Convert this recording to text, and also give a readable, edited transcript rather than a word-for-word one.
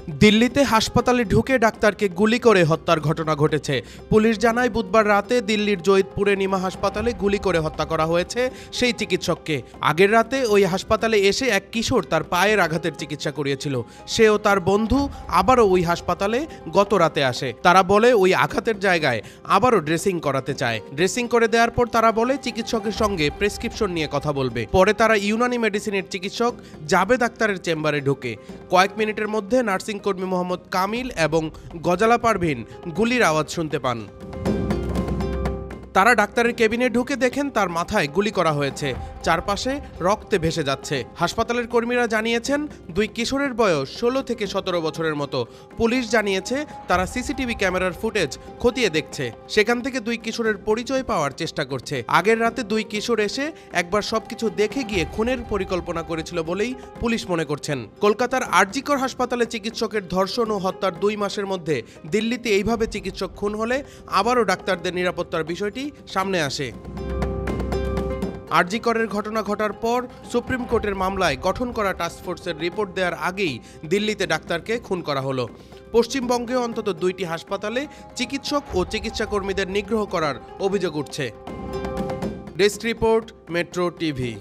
দিল্লিতে হাসপাতালে ঢুকে ডাক্তারকে গুলি করে হত্যার ঘটনা ঘটেছে। পুলিশ জানায় বুধবার রাতে দিল্লির জয়িতপুরে নিমা হাসপাতালে গুলি করে হত্যা করা হয়েছে সেই চিকিৎসককে। আগের রাতে ওই হাসপাতালে এসে এক কিশোর তার পায়ের আঘাতের চিকিৎসা করিয়েছিল। সে ও তার বন্ধু আবারও ওই হাসপাতালে গত রাতে আসে। তারা বলে ওই আঘাতের জায়গায় আবারও ড্রেসিং করাতে চায়। ড্রেসিং করে দেওয়ার পর তারা বলে চিকিৎসকের সঙ্গে প্রেসক্রিপশন নিয়ে কথা বলবে। পরে তারা ইউনানি মেডিসিনের চিকিৎসক জাবেদ আক্তারের চেম্বারে ঢোকে। কয়েক মিনিটের মধ্যে নার্সিং কর্মী মোহাম্মদ কামিল এবং গজালা পারভিন গুলির আওয়াজ শুনতে পান। তারা ডাক্তারের কেবিনে ঢুকে দেখেন তার মাথায় গুলি করা হয়েছে, চারপাশে রক্তে ভেসে যাচ্ছে। হাসপাতালের কর্মীরা জানিয়েছেন দুই কিশোরের বয়স 16 থেকে 17 বছরের মতো। পুলিশ জানিয়েছে তারা সিসিটিভি ক্যামেরার ফুটেজ খতিয়ে দেখছে, সেখান থেকে দুই কিশোরের পরিচয় পাওয়ার চেষ্টা করছে। আগের রাতে দুই কিশোর এসে একবার সবকিছু দেখে গিয়ে খুনের পরিকল্পনা করেছিল বলেই পুলিশ মনে করছেন। কলকাতার আরজিকর হাসপাতালে চিকিৎসকের ধর্ষণ ও হত্যার 2 মাসের মধ্যে দিল্লিতে এইভাবে চিকিৎসক খুন হলে আবারও ডাক্তারদের নিরাপত্তার বিষয়টি সামনে আসে। আরজিকরের ঘটনা ঘটার পর সুপ্রিম কোর্টের মামলায় গঠন করা টাস্কফোর্সের রিপোর্ট দেওয়ার আগেই দিল্লিতে ডাক্তারকে খুন করা হলো। পশ্চিমবঙ্গে অন্তত 2টি হাসপাতালে চিকিৎসক ও চিকিৎসা কর্মীদের নিগ্রহ করার অভিযোগ উঠছে। Desk report, metro TV.